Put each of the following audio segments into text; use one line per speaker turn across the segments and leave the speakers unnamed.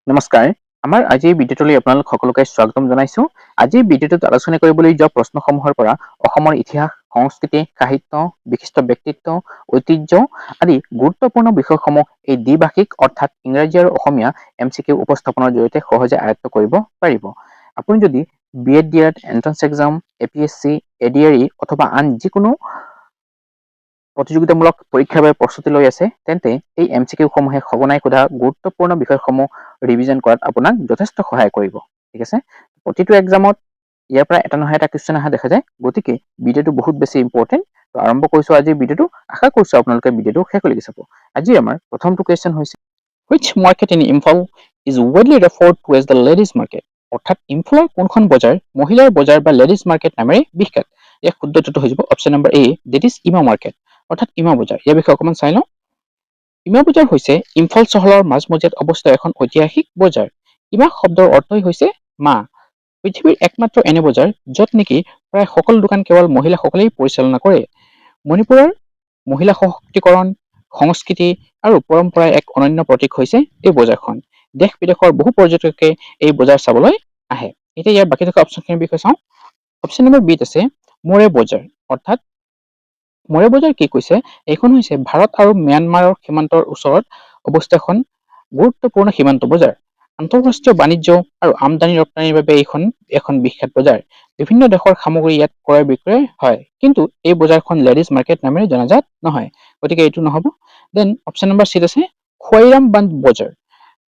নমস্কাৰ। আমাৰ আজিৰ ভিডিঅ'টোলৈ আপোনালোক সকলোকে স্বাগতম জনাইছোঁ। আজিৰ ভিডিঅ'টোত আলোচনা কৰিবলৈ যোৱা প্ৰশ্নসমূহৰ পৰা অসমৰ ইতিহাস, সংস্কৃতি, সাহিত্য, বিশিষ্ট ব্যক্তিত্ব, ঐতিহ্য আদি গুৰুত্বপূৰ্ণ বিষয়সমূহ এই দ্বিভাষিক অৰ্থাৎ ইংৰাজী আৰু অসমীয়া MCQ উপস্থাপনৰ জৰিয়তে সহজে আয়ত্ত কৰিব পাৰিব। আপুনি যদি BEd, DED, entrance exam, APSC, ADRE অথবা আন যিকোনো প্ৰতিযোগিতামূলক পৰীক্ষাৰ বাবে প্ৰস্তুতি লৈ আছে, তেন্তে এই MCQ সমূহে সঘনাই সোধা গুৰুত্বপূৰ্ণ বিষয়সমূহ ৰিভিজন কৰাত আপোনাক যথেষ্ট সহায় কৰিব। ঠিক আছে, প্ৰতিটো এক্সামত ইয়াৰ পৰা এটা নহয় এটা কুৱেশ্যন অহা দেখা যায়, গতিকে ভিডিঅ'টো বহুত বেছি ইম্পৰ্টেণ্ট। তো আৰম্ভ কৰিছোঁ আজিৰ ভিডিঅ'টো। আশা কৰিছোঁ আপোনালোকে ভিডিঅ'টো শেষলৈকে চাব। আজি আমাৰ প্ৰথমটো কুৱেশ্যন হৈছে, which market in Imphal is widely referred to as the ladies market? অৰ্থাৎ ইম্ফলৰ কোনখন বজাৰ মহিলাৰ বজাৰ বা লেডিজ মাৰ্কেট নামেৰে বিখ্যাত? ইয়াৰ শুদ্ধটো হৈ যাব option number A, that is Ima market, অৰ্থাৎ ইমা বজাৰ। ইয়াৰ বিষয়ে অকণমান চাই লওঁ। ইমা বজাৰ হৈছে ইম্ফল চহৰৰ মাজমজিয়াত অৱস্থিত এখন ঐতিহাসিক বজাৰ। ইমা শব্দৰ অৰ্থই হৈছে মা। পৃথিৱীৰ একমাত্ৰ এনে বজাৰ য'ত নেকি প্ৰায় সকলো দোকান কেৱল মহিলাসকলেই পৰিচালনা কৰে। মণিপুৰৰ মহিলা সশক্তিকৰণ, সংস্কৃতি আৰু পৰম্পৰাৰ এক অনন্য প্ৰতীক হৈছে এই বজাৰখন। দেশ বিদেশৰ বহু পৰ্যটকে এই বজাৰ চাবলৈ আহে। এতিয়া ইয়াৰ বাকী থকা অপশ্যনখিনিৰ বিষয়ে চাওঁ। অপশ্যন নম্বৰ বিত আছে মোৰে বজাৰ, অৰ্থাৎ মোৰে বজাৰ কি কৈছে, এইখন হৈছে ভাৰত আৰু ম্যানমাৰৰ সীমান্তৰ ওচৰত অৱস্থিত এখন গুৰুত্বপূৰ্ণ সীমান্ত বজাৰ। আন্তঃৰাষ্ট্ৰীয় বাণিজ্য আৰু আমদানি ৰপ্তানিৰ বাবে এইখন এখন বিখ্যাত বজাৰ। বিভিন্ন দেশৰ সামগ্ৰী ইয়াত ক্ৰয় বিক্ৰয় হয়, কিন্তু এই বজাৰখন লেডিজ মাৰ্কেট নামেৰে জনাজাত নহয়, গতিকে এইটো নহ'ব। দেন অপশ্যন নম্বৰ চিত আছে খোৱাইৰাম বান্ধ বজাৰ।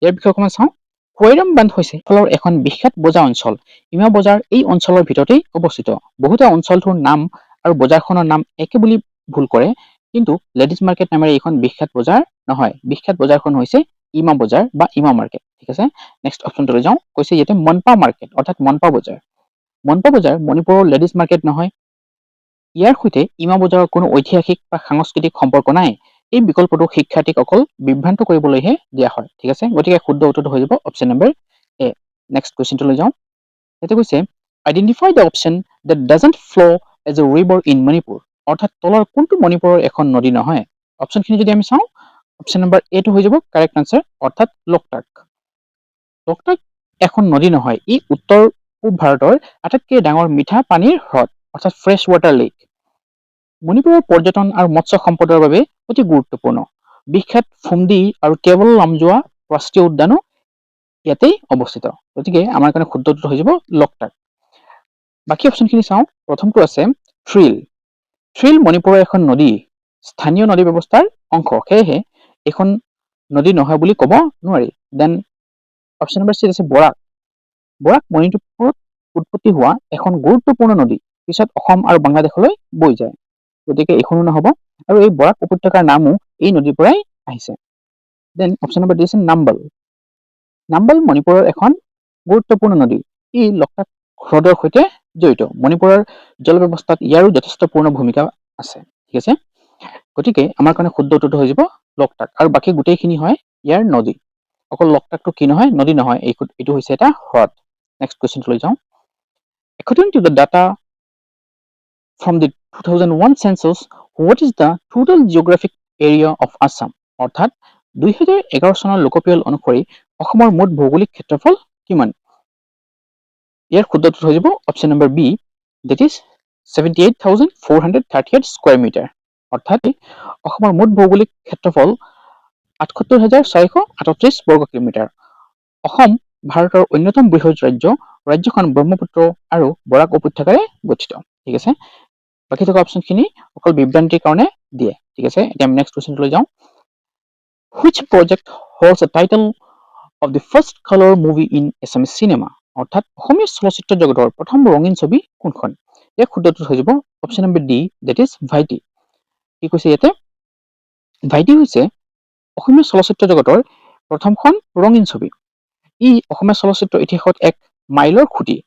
ইয়াৰ বিষয়ে অকণমান চাওঁ। খোৱাইৰাম বান্ধ হৈছে ইম্ফলৰ এখন বিখ্যাত বজাৰ অঞ্চল। ইমা বজাৰ এই অঞ্চলৰ ভিতৰতেই অৱস্থিত। বহুতে অঞ্চলটোৰ নাম আৰু বজাৰখনৰ নাম একে বুলি ভুল কৰে, কিন্তু লেডিজ মাৰ্কেট নামেৰে এইখন বিখ্যাত বজাৰ নহয়। বিখ্যাত বজাৰখন হৈছে ইমা বজাৰ বা ইমা মাৰ্কেট। ঠিক আছে, নেক্সট অপশ্যনটোলৈ যাওঁ। কৈছে ইয়াতে মনপা মাৰ্কেট, অৰ্থাৎ মনপা বজাৰ। মনপা বজাৰ মণিপুৰৰ লেডিজ মাৰ্কেট নহয়। ইয়াৰ সৈতে ইমা বজাৰৰ কোনো ঐতিহাসিক বা সাংস্কৃতিক সম্পৰ্ক নাই। এই বিকল্পটো শিক্ষাৰ্থীক অকল বিভ্ৰান্ত কৰিবলৈহে দিয়া হয়। ঠিক আছে, গতিকে শুদ্ধ উত্তৰটো হৈ যাব অপশ্যন নম্বৰ এ। নেক্সট কুৱেশ্যনটোলৈ যাওঁ। ইয়াতে কৈছে identify the option that doesn't flow as a river in Manipur, অৰ্থাৎ তলৰ কোনটো মণিপুৰৰ এখন নদী নহয়। অপশ্যনখিনি যদি আমি চাওঁ, অপশ্যন নম্বৰ এটো হৈ যাব কাৰেক্ট আনচাৰ, অৰ্থাৎ লোকটাক। লোকটাক এখন নদী নহয়, ই উত্তৰ পূব ভাৰতৰ আটাইতকৈ ডাঙৰ মিঠা পানীৰ হ্ৰদ, অৰ্থাৎ ফ্ৰেছ ৱাটাৰ লেক। মণিপুৰৰ পৰ্যটন আৰু মৎস্য সম্পদৰ বাবে অতি গুৰুত্বপূৰ্ণ। বিখ্যাত ফুমদি আৰু কেৱল লামজোৱা ৰাষ্ট্ৰীয় উদ্যানো ইয়াতেই অৱস্থিত, গতিকে আমাৰ কাৰণে শুদ্ধ উত্তৰ হৈ যাব লোকটাক। বাকী অপশ্যনখিনি চাওঁ। প্ৰথমটো আছে থ্ৰিল। থ্ৰিল মণিপুৰৰ এখন নদী, স্থানীয় নদী ব্যৱস্থাৰ অংশ, সেয়েহে এইখন নদী নহয় বুলি ক'ব নোৱাৰি। দেন অপশ্যন নম্বৰ চিত আছে বৰাক। বৰাক মণিপুৰত উৎপত্তি হোৱা এখন গুৰুত্বপূৰ্ণ নদী, পিছত অসম আৰু বাংলাদেশলৈ বৈ যায়, গতিকে এইখনো নহ'ব। আৰু এই বৰাক উপত্যকাৰ নামো এই নদীৰ পৰাই আহিছে। দেন অপশ্যন নম্বৰ ডি আছে নাম্বল। নাম্বল মণিপুৰৰ এখন গুৰুত্বপূৰ্ণ নদী, ই লোকটাক হ্ৰদৰ সৈতে জড়িত। মণিপুৰৰ জল ব্যৱস্থাত ইয়াৰো যথেষ্টপূৰ্ণ ভূমিকা আছে। ঠিক আছে, গতিকে আমাৰ কাৰণে শুদ্ধ উত্তৰটো হৈ যাব লোকটাক। আৰু বাকী গোটেইখিনি হয় ইয়াৰ নদী, অকল লোকটাকটো কি নহয়, নদী নহয়, এইটো হৈছে এটা হ্ৰদ। নেক্সট কুৱেশ্যনটোলৈ যাওঁ। According to the data from the 2001 census, what is the total geographic area of Assam? অৰ্থাৎ 2011 চনৰ লোকপিয়ল অনুসৰি অসমৰ মুঠ ভৌগোলিক ক্ষেত্ৰফল কিমান? ইয়াৰ শুদ্ধটো হৈ যাব option number B, that is 78,438 square metre. অৰ্থাৎ অসমৰ মুঠ ভৌগোলিক ক্ষেত্ৰফল 78,438 বৰ্গ কিলোমিটাৰ। অসম ভাৰতৰ অন্যতম বৃহৎ ৰাজ্য। ৰাজ্যখন ব্ৰহ্মপুত্ৰ আৰু বৰাক উপত্যকাৰে গঠিত। ঠিক আছে, বাকী থকা অপশ্যনখিনি অকল বিভ্ৰান্তিৰ কাৰণে দিয়ে। ঠিক আছে, এতিয়া আমি নেক্সট কুৱেশ্যনটোলৈ যাওঁ। Which project holds the title of the first color movie in Assamese cinema? অৰ্থাৎ অসমীয়া চলচ্চিত্ৰ জগতৰ প্ৰথম ৰঙীন ছবি কোনখন? ইয়াৰ শুদ্ধটো হৈ যাব option number D, that is ভাইটি। কি কৈছে ইয়াতে? ভাইটি হৈছে অসমীয়া চলচ্চিত্ৰ জগতৰ প্ৰথমখন ৰঙীন ছবি। ই অসমীয়া চলচ্চিত্ৰ ইতিহাসত এক মাইলৰ খুঁটি।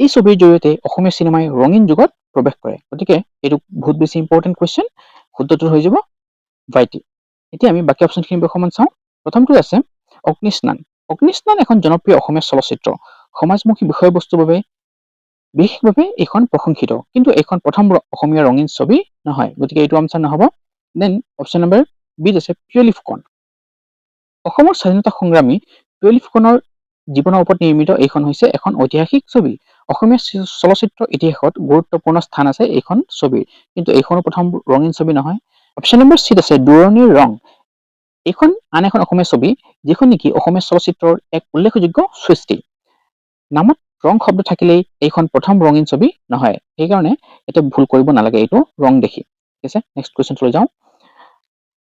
এই ছবিৰ জৰিয়তে অসমীয়া চিনেমাই ৰঙীন যুগত প্ৰৱেশ কৰে, গতিকে এইটো বহুত বেছি ইম্পৰ্টেণ্ট কুৱেশ্যন। শুদ্ধটো হৈ যাব ভাইটি। এতিয়া আমি বাকী অপশ্যনখিনি অকণমান চাওঁ। প্ৰথমটো আছে অগ্নিস্নান। অগ্নিস্নান এখন জনপ্ৰিয় অসমীয়া চলচ্চিত্ৰ, সমাজমুখী বিষয়বস্তুৰ বাবে বিশেষভাৱে এইখন প্ৰশংসিত, কিন্তু এইখন প্ৰথম অসমীয়া ৰঙীন ছবি নহয়, গতিকে এইটো আনচাৰ নহ'ব। দেন অপশ্যন নম্বৰ বিত আছে পিয়লি ফুকন। অসমৰ স্বাধীনতা সংগ্ৰামী টেলিফোনৰ জীৱনৰ ওপৰত নিৰ্মিত এইখন হৈছে এখন ঐতিহাসিক ছবি। অসমীয়া চলচ্চিত্ৰ ইতিহাসত গুৰুত্বপূৰ্ণ স্থান আছে এইখন ছবিৰ, কিন্তু এইখনো প্ৰথম ৰঙীন ছবি নহয়। অপশ্যন নম্বৰ চিত আছে দূৰণিৰ ৰং। এইখন আন এখন অসমীয়া ছবি, যিখন নেকি অসমীয়া চলচ্চিত্ৰৰ এক উল্লেখযোগ্য সৃষ্টি। নামত ৰং শব্দ থাকিলেই এইখন প্ৰথম ৰঙীন ছবি নহয়, সেইকাৰণে এতিয়া ভুল কৰিব নালাগে এইটো ৰং দেখি। ঠিক আছে, নেক্সট কুৱেশ্যনলৈ যাওঁ।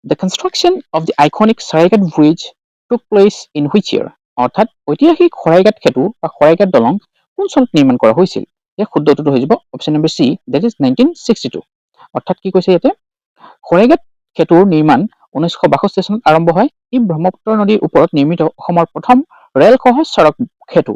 The construction of the iconic Saraighat Bridge took place in which year? অৰ্থাৎ ঐতিহাসিক শৰাইঘাট সেতু বা শৰাইঘাট দলং কোন চনত নিৰ্মাণ কৰা হৈছিল? ইয়াৰ শুদ্ধ উত্তৰটো হৈ যাব option number C, that is 1962। অৰ্থাৎ কি কৈছে ইয়াতে, শৰাইঘাট সেতুৰ নিৰ্মাণ 1962 চনত আৰম্ভ হয়। ই ব্ৰহ্মপুত্ৰ নদীৰ ওপৰত নিৰ্মিত অসমৰ প্ৰথম ৰেল সহজ সৰগ সেতু।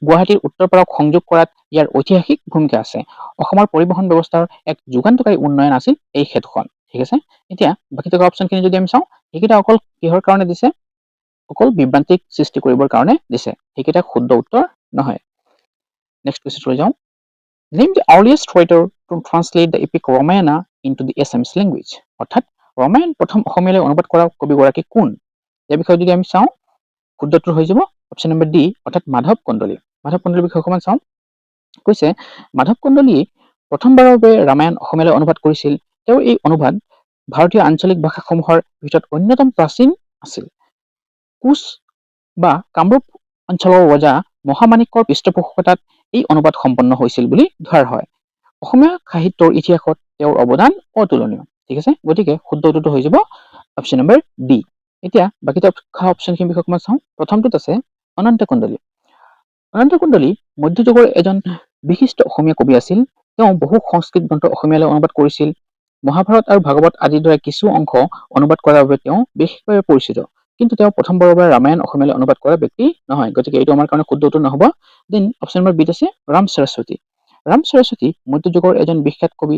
গুৱাহাটীৰ উত্তৰ পাৰক সংযোগ কৰাত ইয়াৰ ঐতিহাসিক ভূমিকা আছে। অসমৰ পৰিবহণ ব্যৱস্থাৰ এক যুগান্তকাৰী উন্নয়ন আছিল এই সেতুখন। ঠিক আছে, এতিয়া বাকী থকা অপশ্যনখিনি যদি আমি চাওঁ, সেইকেইটা অকল কিহৰ কাৰণে দিছে, অকল বিভ্ৰান্তিক সৃষ্টি কৰিবৰ কাৰণে দিছে, সেইকেইটা শুদ্ধ উত্তৰ নহয়। নেক্সট কুৱেশ্যনলৈ যাওঁ। Name the earliest writer to translate the epic Ramayana into the Assamese language। অৰ্থাৎ ৰামায়ণ প্ৰথম অসমীয়ালৈ অনুবাদ কৰা কবিগৰাকী কোন? ইয়াৰ বিষয়ে যদি আমি চাওঁ, শুদ্ধ উত্তৰ হৈ যাব অপশ্যন নম্বৰ ডি, অৰ্থাৎ মাধৱ কন্দলী। মাধৱ কন্দলীৰ বিষয়ে অকণমান চাওঁ। কৈছে মাধৱ কন্দলীয়ে প্ৰথমবাৰৰ বাবে ৰামায়ণ অসমীয়ালৈ অনুবাদ কৰিছিল। তেওঁৰ এই অনুবাদ ভাৰতীয় আঞ্চলিক ভাষাসমূহৰ ভিতৰত অন্যতম প্ৰাচীন আছিল। কোচ বা কামৰূপ অঞ্চলৰ ৰজা মহামাণিক্যৰ পৃষ্ঠপোষকতাত এই অনুবাদ সম্পন্ন হৈছিল বুলি ধৰা হয়। অসমীয়া সাহিত্যৰ ইতিহাসত তেওঁৰ অৱদান অতুলনীয়। ঠিক আছে, গতিকে শুদ্ধ উত্তৰটো হৈ যাব অপশ্যন নম্বৰ ডি। এতিয়া বাকী থকা অপশ্যনখিনিৰ বিষয়ে অকণমান চাওঁ। প্ৰথমটোত আছে অনন্ত কন্দলী। অনন্ত কন্দলী মধ্যযুগৰ এজন বিশিষ্ট অসমীয়া কবি আছিল। তেওঁ বহু সংস্কৃত গ্ৰন্থ অসমীয়ালৈ অনুবাদ কৰিছিল। মহাভাৰত আৰু ভাগৱত আদিৰ দৰে কিছু অংশ অনুবাদ কৰাৰ বাবে তেওঁ বিশেষভাৱে পৰিচিত। কিন্তু তেওঁ প্ৰথমবাৰৰ বাবে ৰামায়ণ অসমীয়ালৈ অনুবাদ কৰা ব্যক্তি নহয়, গতিকে এইটো আমাৰ কাৰণে শুদ্ধ উত্তৰ নহ'ব। দেন অপশ্যন নম্বৰ বিত আছে ৰাম সৰস্বতী। ৰাম সৰস্বতী মধ্যযুগৰ এজন বিখ্যাত কবি।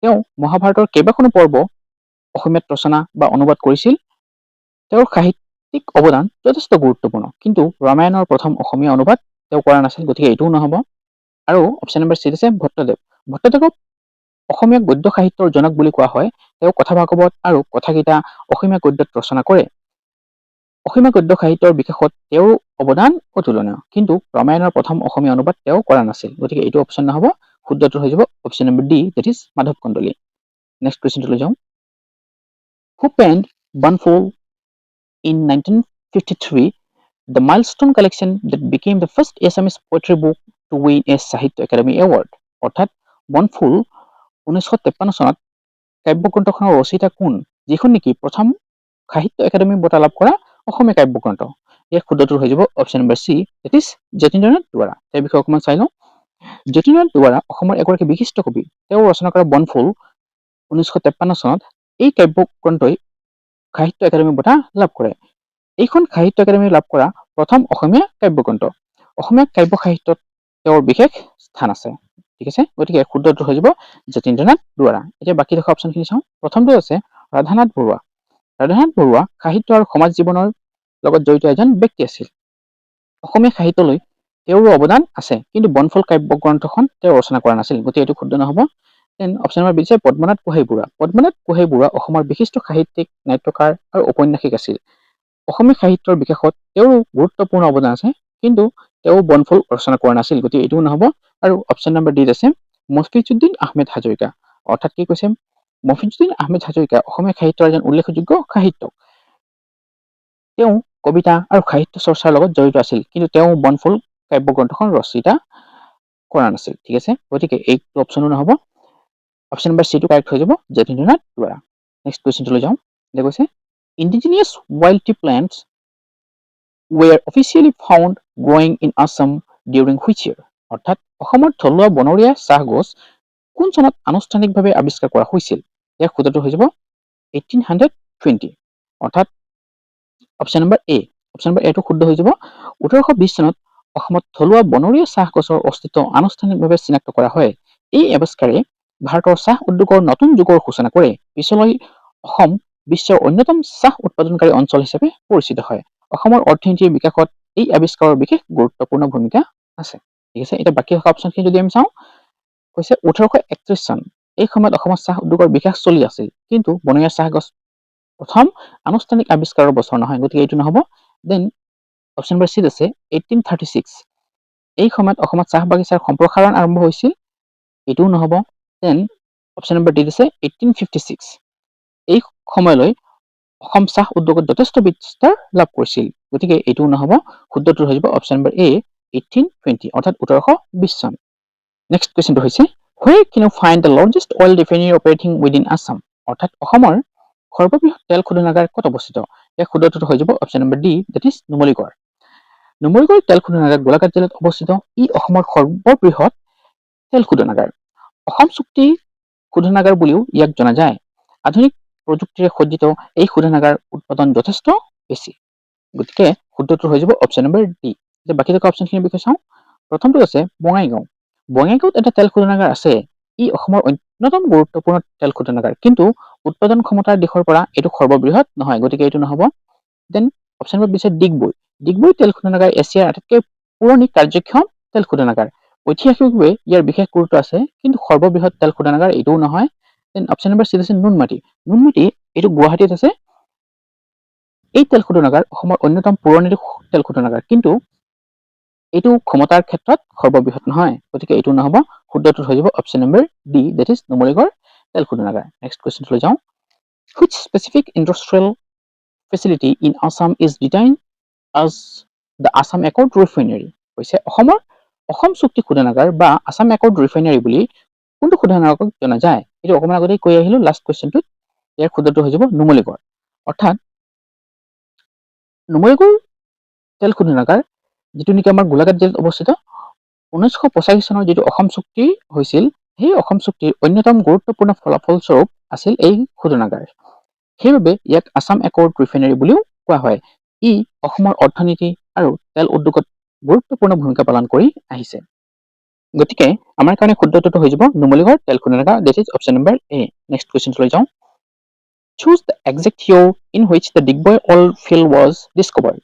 তেওঁ মহাভাৰতৰ কেইবাখনো পৰ্ব অসমীয়াত ৰচনা বা অনুবাদ কৰিছিল। তেওঁৰ সাহিত্যিক অৱদান যথেষ্ট গুৰুত্বপূৰ্ণ, কিন্তু ৰামায়ণৰ প্ৰথম অসমীয়া অনুবাদ তেওঁ কৰা নাছিল, গতিকে এইটোও নহ'ব। আৰু অপশ্যন নম্বৰ চিত আছে ভট্টদেৱ। ভট্টদেৱক অসমীয়া গদ্য সাহিত্যৰ জনক বুলি কোৱা হয়। তেওঁ কথা ভাগৱত আৰু কথাগীতা অসমীয়া গদ্যত ৰচনা কৰে। অসমীয়া গদ্য সাহিত্যৰ বিকাশত তেওঁৰ অৱদান অতুলনীয়, কিন্তু ৰামায়ণৰ প্ৰথম অসমীয়া অনুবাদ তেওঁ কৰা নাছিল, গতিকে এইটো অপশ্যন নহ'ব। শুদ্ধ উত্তৰ হৈ যাব option number D, that is Madhav Kandali. Next কুৱেশ্যনটোলৈ যাওঁ। Who penned Bunful in 1953, the milestone collection that became the first Assamese poetry book to win a Sahitya Academy Award? অৰ্থাৎ বনফুল 1953 চনত কাব্যগ্ৰন্থখনৰ ৰচয়িতা কোন, যিখন নেকি প্ৰথম সাহিত্য একাডেমী বঁটা লাভ কৰা অসমীয়া কাব্যগ্ৰন্থ? ইয়াৰ শুদ্ধ উত্তৰ হৈ যাব option number C, that is Jatindranath Duwara. তেওঁৰ বিষয়ে অকণমান চাই লওঁ। যতীন্দ্ৰনাথ দুৱৰা অসমৰ এগৰাকী বিশিষ্ট কবি। তেওঁ ৰচনা কৰা বনফুল 1953 চনত এই কাব্যগ্ৰন্থই সাহিত্য একাডেমী বঁটা লাভ কৰে। এইখন সাহিত্য একাডেমী লাভ কৰা প্ৰথম অসমীয়া কাব্যগ্ৰন্থ। অসমীয়া কাব্য সাহিত্যত তেওঁৰ বিশেষ স্থান আছে। ঠিক আছে, গতিকে শুদ্ধ উত্তৰ হৈ যাব যতীন্দ্ৰনাথ দুৱৰা। এতিয়া বাকী থকা অপশ্যনখিনি চাওঁ। প্ৰথমটো আছে ৰাধানাথ বৰুৱা। ৰাধানাথ বৰুৱা সাহিত্য আৰু সমাজ জীৱনৰ লগত জড়িত এজন ব্যক্তি আছিল। অসমীয়া সাহিত্যলৈ তেওঁৰো অৱদান আছে, কিন্তু বনফুল কাব্যগ্ৰন্থখন তেওঁ ৰচনা কৰা নাছিল, গতিকে এইটো শুদ্ধ নহ'ব। দেন অপশ্যন নম্বৰ বি আছে পদ্মনাথ গোহাঁই বৰুৱা। পদ্মনাথ গোহাঁই বৰুৱা অসমৰ বিশিষ্ট সাহিত্যিক, নাট্যকাৰ আৰু ঔপন্যাসিক আছিল। অসমীয়া সাহিত্যৰ বিকাশত তেওঁৰো গুৰুত্বপূৰ্ণ অৱদান আছে, কিন্তু তেওঁ বনফুল ৰচনা কৰা নাছিল, গতিকে এইটোও নহ'ব। আৰু অপশ্যন নম্বৰ ডিত আছে মফিজুদ্দিন আহমেদ হাজৰিকা। অৰ্থাৎ কি কৈছে, মফিজুদ্দিন আহমেদ হাজৰিকা অসমীয়া সাহিত্যৰ এজন উল্লেখযোগ্য সাহিত্যক। তেওঁ কবিতা আৰু সাহিত্য চৰ্চাৰ লগত জড়িত আছিল, কিন্তু তেওঁ বনফুল কাব্যগ্ৰন্থখন ৰচয়িতা কৰা নাছিল। ঠিক আছে, গতিকে এইটো অপশ্যনো নহ'ব। অপশ্যন নম্বৰ চিটো কাৰেক্ট হৈ যাব যতীন্দ্ৰনাথ দুৱৰা। নেক্সট কুৱেশ্যনটোলৈ যাওঁ। এতিয়া কৈছে indigenous wild tea plants were officially found growing in Assam during which year? অৰ্থাৎ অসমৰ থলুৱা বনৰীয়া চাহ গছ কোন চনত আনুষ্ঠানিকভাৱে আৱিষ্কাৰ কৰা হৈছিল? ইয়াৰ শুদ্ধটো হৈ যাব 1820। অৰ্থাৎ অপশ্যন নম্বৰ এ। অপশ্যন নম্বৰ এটো শুদ্ধ হৈ যাব। 1820 চনত অসমত থলুৱা বনৰীয়া চাহ গছৰ অস্তিত্ব আনুষ্ঠানিকভাৱে চিনাক্ত কৰা হয়। এই আৱিষ্কাৰে ভাৰতৰ চাহ উদ্যোগৰ নতুন যুগৰ সূচনা কৰে। পিছলৈ অসম বিশ্বৰ অন্যতম চাহ উৎপাদনকাৰী অঞ্চল হিচাপে পৰিচিত হয়। অসমৰ অৰ্থনীতিৰ বিকাশত এই আৱিষ্কাৰৰ বিশেষ গুৰুত্বপূৰ্ণ ভূমিকা আছে। ঠিক আছে, এতিয়া বাকী থকা অপশ্যনখিনি যদি আমি চাওঁ, কৈছে 1831 চন। এই সময়ত অসমত চাহ উদ্যোগৰ বিকাশ চলি আছিল, কিন্তু বনৰীয়া চাহ গছ প্ৰথম আনুষ্ঠানিক আৱিষ্কাৰৰ বছৰ নহয়, গতিকে এইটো নহ'ব। দেন অপশ্যন নম্বৰ চিত আছে 1836, এই সময়ত অসমত চাহ বাগিচাৰ সম্প্ৰসাৰণ আৰম্ভ হৈছিল, এইটোও নহ'ব। দেন অপশ্যন নম্বৰ ডিত আছে 1856, এই সময়লৈ অসম চাহ উদ্যোগত যথেষ্ট বিস্তাৰ লাভ কৰিছিল, গতিকে এইটোও নহ'ব। শুদ্ধটো হৈ যাব অপশ্যন নম্বৰ এ 1820, অৰ্থাৎ 1820 চন। নেক্সট কুৱেশ্যনটো হৈছে where can you find the largest oil refinery operating within Assam, অৰ্থাৎ অসমৰ সৰ্ববৃহৎ তেল শোধনাগাৰ ক'ত অৱস্থিত? ইয়াৰ শুদ্ধটো হৈ যাব option number D, that is Numaligarh. Numaligarh তেল শোধনাগাৰ গোলাঘাট জিলাত অৱস্থিত। ই অসমৰ সৰ্ববৃহৎ তেল শোধনাগাৰ। অসম চুক্তি শোধনাগাৰ বুলিও ইয়াক জনা যায়। আধুনিক প্ৰযুক্তিৰে সজ্জিত এই শোধনাগাৰ উৎপাদন যথেষ্ট বেছি, গতিকে শুদ্ধটো হৈ যাব অপশ্যন নম্বৰ ডি। বাকী থকা অপশ্যনখিনিৰ বিষয়ে চাওঁ। প্ৰথমটো আছে বঙাইগাঁও। বঙাইগাঁৱত এটা তেল শোধনাগাৰ আছে। ই অসমৰ অন্যতম গুৰুত্বপূৰ্ণ তেল শোধনাগাৰ, কিন্তু উৎপাদন ক্ষমতাৰ দিশৰ পৰা এইটো সৰ্ববৃহৎ নহয়, গতিকে এইটো নহ'ব। দেন অপশ্যন নম্বৰ দিছে ডিগবৈ। ডিগবৈ তেল শোধনাগাৰ এছিয়াৰ আটাইতকৈ পুৰণি কাৰ্যক্ষম তেল শোধনাগাৰ। ঐতিহাসিকভাৱে ইয়াৰ বিশেষ গুৰুত্ব আছে, কিন্তু সৰ্ববৃহৎ তেল শোধনাগাৰ এইটোও নহয়। দেন অপশ্যন নম্বৰ চি আছে নুনমাটি। নুনমাটি এইটো গুৱাহাটীত আছে। এই তেল শোধনাগাৰ অসমৰ অন্যতম পুৰণি তেল শোধনাগাৰ, কিন্তু এইটো ক্ষমতাৰ ক্ষেত্ৰত সৰ্ববৃহৎ নহয়, গতিকে এইটো নহ'ব। শুদ্ধটো হৈ যাব option number D, that is Numaligarh তেল শোধনাগাৰ। নেক্সট কুৱেশ্যনলৈ যাওঁ। Which specific industrial facility in Assam is designed as the Assam Accord Refinery? হৈছে অসম চুক্তি শোধনাগাৰ বা আছাম একৰ্ড ৰিফাইনাৰী বুলি কোনটো শোধনাগাৰক জনা যায়? এইটো অকণমান আগতেই কৈ আহিলো লাষ্ট কুৱেশ্যনটোত। ইয়াৰ শুদ্ধটো হৈ যাব নুমলীগড়। অৰ্থাৎ নুমলীগড় তেল শোধনাগাৰ যিটো নেকি আমাৰ গোলাঘাট জিলাত অৱস্থিত। 1985 চনৰ যিটো অসম চুক্তি হৈছিল, সেই অসম চুক্তিৰ অন্যতম গুৰুত্বপূৰ্ণ ফলাফলস্বৰূপ আছিল এই শোধনাগাৰ। সেইবাবে ইয়াক আছাম একৰ্ড ৰিফাইনাৰী বুলিও কোৱা হয়। ই অসমৰ অৰ্থনীতি আৰু তেল উদ্যোগত গুৰুত্বপূৰ্ণ ভূমিকা পালন কৰি আহিছে। গতিকে আমাৰ কাৰণে শুদ্ধটো হৈ যাব নুমলীগড় তেল শোধনাগাৰ, this is option number A. Next কুৱেশ্যনলৈ যাওঁ। Choose the exact year in which the Digboi oil field was discovered.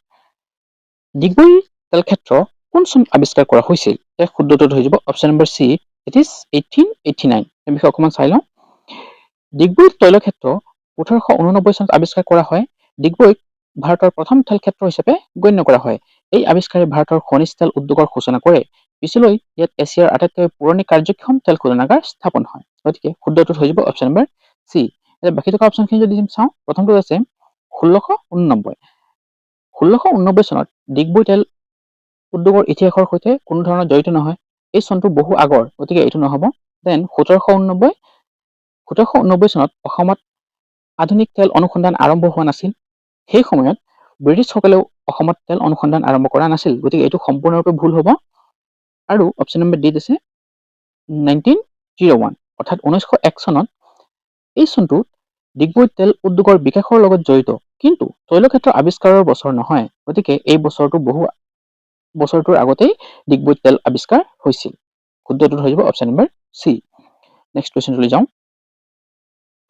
Digboi তেল ক্ষেত্ৰ কোন চনত আৱিষ্কাৰ কৰা হৈছিল? ইয়াৰ শুদ্ধটো হৈ যাব option number C, it is 1889। এই বিষয়ে অকণমান চাই লওঁ। ডিগবৈ তৈলক্ষেত্ৰ 1889 চনত আৱিষ্কাৰ কৰা হয়। ডিগবৈক ভাৰতৰ প্ৰথম তেল ক্ষেত্ৰ হিচাপে গণ্য কৰা হয়। এই আৱিষ্কাৰে ভাৰতৰ খনিজ তেল উদ্যোগৰ সূচনা কৰে। পিছলৈ ইয়াত এছিয়াৰ আটাইতকৈ পুৰণি কাৰ্যক্ষম তেল শোধনাগাৰ স্থাপন হয়। গতিকে শুদ্ধটো হৈ যাব অপশ্যন নম্বৰ চি। বাকী থকা অপশ্যনখিনি যদি চাওঁ, প্ৰথমটো আছে 1689। 1689 চনত ডিগবৈ তেল উদ্যোগৰ ইতিহাসৰ সৈতে কোনো ধৰণৰ জড়িত নহয়। এই চনটো বহু আগৰ, গতিকে এইটো নহ'ব। দেন 1789 চনত অসমত আধুনিক তেল অনুসন্ধান আৰম্ভ হোৱা নাছিল। সেই সময়ত ব্ৰিটিছসকলেও অসমত তেল অনুসন্ধান আৰম্ভ কৰা নাছিল, গতিকে এইটো সম্পূৰ্ণৰূপে ভুল হ'ব। আৰু অপশ্যন নম্বৰ ডিত আছে 1901, অৰ্থাৎ 1901 চনত। এই চনটোত ডিগবৈ তেল উদ্যোগৰ বিকাশৰ লগত জড়িত, কিন্তু তৈলক্ষেত্ৰ আৱিষ্কাৰৰ বছৰ নহয়, গতিকে এই বছৰটোৰ আগতেই ডিগবৈ তেল আৱিষ্কাৰ হৈছিল। শুদ্ধটো হৈ যাব অপশ্যন নম্বৰ চি। নেক্সট কুৱেশ্যনলৈ যাওঁ।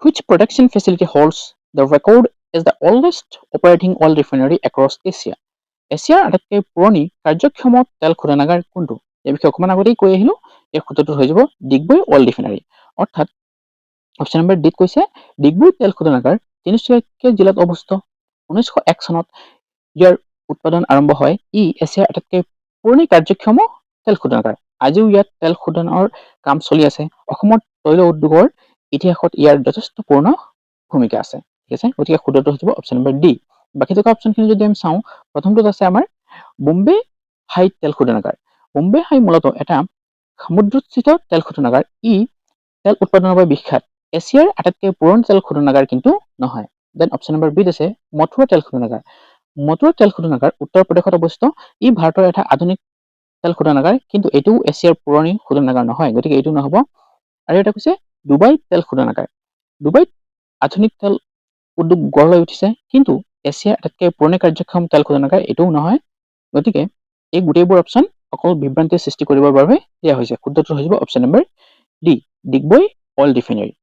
Which production facility holds the record as the oldest operating oil refinery across Asia? এছিয়াৰ আটাইতকৈ পুৰণি কাৰ্যক্ষম তেল শোধনাগাৰ কোনটো? এই বিষয়ে অকণমান আগতেই কৈ আহিলো। এই শুদ্ধটো হৈ যাব ডিগবৈ অইল ৰিফাইনাৰী। অৰ্থাৎ অপশ্যন নম্বৰ ডিত কৈছে ডিগবৈ তেল শোধনাগাৰ তিনিচুকীয়া জিলাত অৱস্থিত। 1901 চনত ইয়াৰ উৎপাদন আৰম্ভ হয়। ই এছিয়াৰ আটাইতকৈ পুৰণি কাৰ্যক্ষম তেল শোধনাগাৰ। আজিও ইয়াত তেল শোধনৰ কাম চলি আছে। অসমৰ তৈল উদ্যোগৰ ইতিহাসত ইয়াৰ যথেষ্ট পূৰ্ণ ভূমিকা আছে। ঠিক আছে, গতিকে শুদ্ধটো হৈ যাব অপশ্যন নম্বৰ ডি। বাকী থকা অপশ্যনখিনি যদি আমি চাওঁ, প্ৰথমটোত আছে আমাৰ বোম্বে হাই তেল শোধনাগাৰ। বোম্বে হাই মূলতঃ এটা সমুদ্ৰস্থিত তেল শোধনাগাৰ। ই তেল উৎপাদনৰ বাবে বিখ্যাত। এছিয়াৰ আটাইতকৈ পুৰণি তেল শোধনাগাৰ কিন্তু নহয়। দেন অপশ্যন নম্বৰ বিত আছে মথুৰা তেল শোধনাগাৰ। মথুৰা তেল শোধনাগাৰ উত্তৰ প্ৰদেশত অৱস্থিত। ই ভাৰতৰ এটা আধুনিক তেল শোধনাগাৰ, কিন্তু এইটোও এছিয়াৰ পুৰণি শোধনাগাৰ নহয়, গতিকে এইটো নহ'ব। আৰু এটা কৈছে ডুবাই তেল শোধনাগাৰ। ডুবাইত আধুনিক তেল উদ্যোগ গঢ় লৈ উঠিছে, কিন্তু এছিয়াৰ আটাইতকৈ পুৰণি কাৰ্যক্ষম তেল শোধনাগাৰ এইটোও নহয়। গতিকে এই গোটেইবোৰ অপশ্যন অকল বিভ্ৰান্তিৰ সৃষ্টি কৰিবৰ বাবে দিয়া হৈছে। শুদ্ধটো হৈ যাব option number D, Digboi oil refinery.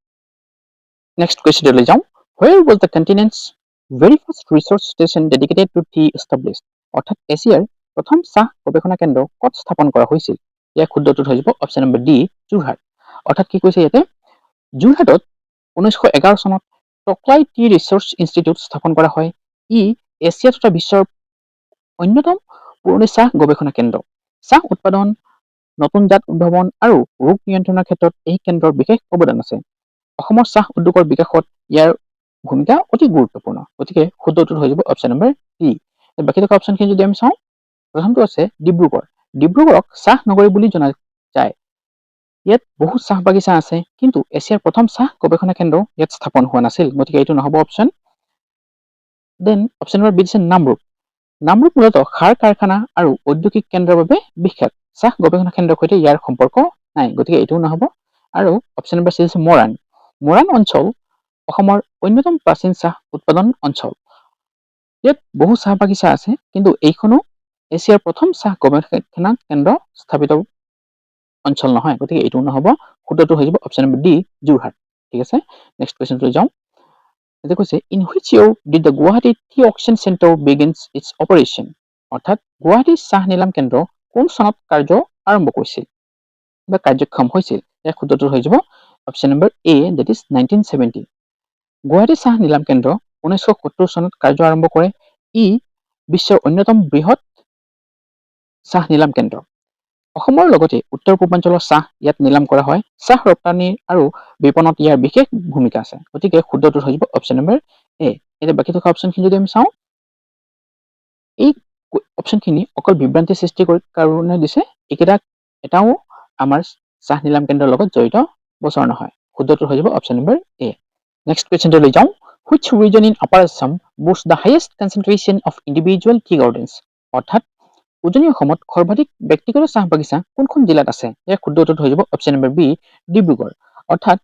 Next কুৱেশ্যনলৈ যাওঁ। Where was the continent's very first research station dedicated to tea established? অৰ্থাৎ এছিয়াৰ প্ৰথম চাহ গৱেষণা কেন্দ্ৰ ক'ত স্থাপন কৰা হৈছিল? ইয়াৰ শুদ্ধটো হৈ যাব অপশ্যন নম্বৰ ডি, যোৰহাট। অৰ্থাৎ কি কৈছে ইয়াতে, যোৰহাটত 1911 চনত টকলাই টি ৰিচাৰ্চ ইনষ্টিটিউট স্থাপন কৰা হয়। ই এছিয়া তথা বিশ্বৰ অন্যতম পুৰণি চাহ গৱেষণা কেন্দ্ৰ। চাহ উৎপাদন, নতুন জাত উদ্ভাৱন আৰু ৰোগ নিয়ন্ত্ৰণৰ ক্ষেত্ৰত এই কেন্দ্ৰৰ বিশেষ অৱদান আছে। অসমৰ চাহ উদ্যোগৰ বিকাশত ইয়াৰ ভূমিকা অতি গুৰুত্বপূৰ্ণ। গতিকে শুদ্ধটোত হৈ যাব অপশ্যন নম্বৰ ই। বাকী থকা অপশ্যনখিনি যদি আমি চাওঁ, প্ৰথমটো আছে ডিব্ৰুগড়। ডিব্ৰুগড়ক চাহ নগৰী বুলি জনা যায়। ইয়াত বহু চাহ বাগিচা আছে, কিন্তু এছিয়াৰ প্ৰথম চাহ গৱেষণা কেন্দ্ৰ ইয়াত স্থাপন হোৱা নাছিল। গতিকে এইটো নহ'ব option. Then option number B দিছে নামৰূপ। নামৰূপ মূলতঃ সাৰ কাৰখানা আৰু ঔদ্যোগিক কেন্দ্ৰৰ বাবে বিখ্যাত। চাহ গৱেষণা কেন্দ্ৰৰ সৈতে ইয়াৰ সম্পৰ্ক নাই। গতিকে এইটোও নহ'ব। আৰু অপশ্যন নম্বৰ চি হৈছে মৰাণ। মৰাণ অঞ্চল অসমৰ অন্যতম প্ৰাচীন চাহ উৎপাদন অঞ্চল। ইয়াত বহু চাহ বাগিচা আছে, কিন্তু এইখনো এছিয়াৰ প্ৰথম চাহ গৱেষণা কেন্দ্ৰ স্থাপিত অঞ্চল নহয়। গতিকে এইটো নহ'ব। শুদ্ধটো হৈ যাব অপশ্যন নম্বৰ ডি যোৰহাট। ঠিক আছে, নেক্সট কুৱেশ্যনটো যাওঁ। এতিয়া কৈছে in which year did the Guwahati tea auction centre begins its operation. অৰ্থাৎ গুৱাহাটী চাহ নিলাম কেন্দ্ৰ কোন চনত কাৰ্য আৰম্ভ কৰিছিল বা কাৰ্যক্ষম হৈছিল। ইয়াৰ শুদ্ধটো হৈ যাব option number A, that is 1970। Guwahati চাহ নিলাম কেন্দ্ৰ 1970 চনত কাৰ্য আৰম্ভ কৰে। ই বিশ্বৰ অন্যতম বৃহৎ চাহ নিলাম কেন্দ্ৰ। অসমৰ লগতে উত্তৰ পূৰ্বাঞ্চলৰ চাহ ইয়াত নিলাম কৰা হয়। চাহ ৰপ্তানি আৰু বিপণনত ইয়াৰ বিশেষ ভূমিকা আছে। গতিকে শুদ্ধটো হৈ যাব অপশ্যন নম্বৰ এ। এতিয়া বাকী থকা অপশ্যনখিনি যদি আমি চাওঁ, এই অপশ্যনখিনি অকল বিভ্ৰান্তি সৃষ্টি কাৰণে দিছে। এইকেইটা এটাও আমাৰ চাহ নিলাম কেন্দ্ৰৰ লগত জড়িত বছৰ নহয়। শুদ্ধটো হৈ যাব অপশ্যন নম্বৰ এ। নেক্সট কুৱেশ্যনটো লৈ যাওঁ। Which region in upper Assam boasts the highest concentration of individual tea gardens. অৰ্থাৎ উজনি অসমত সৰ্বাধিক ব্যক্তিগত চাহ বাগিচা কোনখন জিলাত আছে। ইয়াৰ শুদ্ধটোত হৈ যাব অপশ্যন নম্বৰ বি ডিব্ৰুগড়। অৰ্থাৎ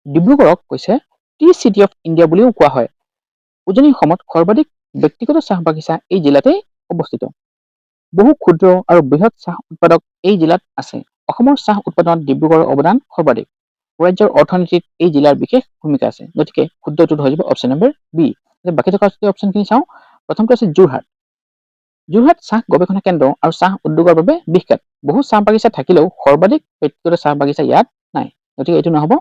ডিব্ৰুগড়ক কৈছে টি চিটি অফ ইণ্ডিয়া বুলিও কোৱা হয়। উজনি অসমত সৰ্বাধিক ব্যক্তিগত চাহ বাগিচা এই জিলাতেই অৱস্থিত। বহু ক্ষুদ্ৰ আৰু বৃহৎ চাহ উৎপাদক এই জিলাত আছে। অসমৰ চাহ উৎপাদনত ডিব্ৰুগড়ৰ অৱদান সৰ্বাধিক। ৰাজ্যৰ অৰ্থনীতিত এই জিলাৰ বিশেষ ভূমিকা আছে। গতিকে শুদ্ধটোত হৈ যাব অপশ্যন নম্বৰ বি। বাকী থকা অপশ্যনখিনি চাওঁ। প্ৰথমটো আছে যোৰহাট। যোৰহাট চাহ গৱেষণা কেন্দ্ৰ আৰু চাহ উদ্যোগৰ বাবে বিখ্যাত। বহু চাহ বাগিচা থাকিলেও সৰ্বাধিক ব্যক্তিগত চাহ বাগিচা ইয়াত নাই। গতিকে এইটো নহ'ব।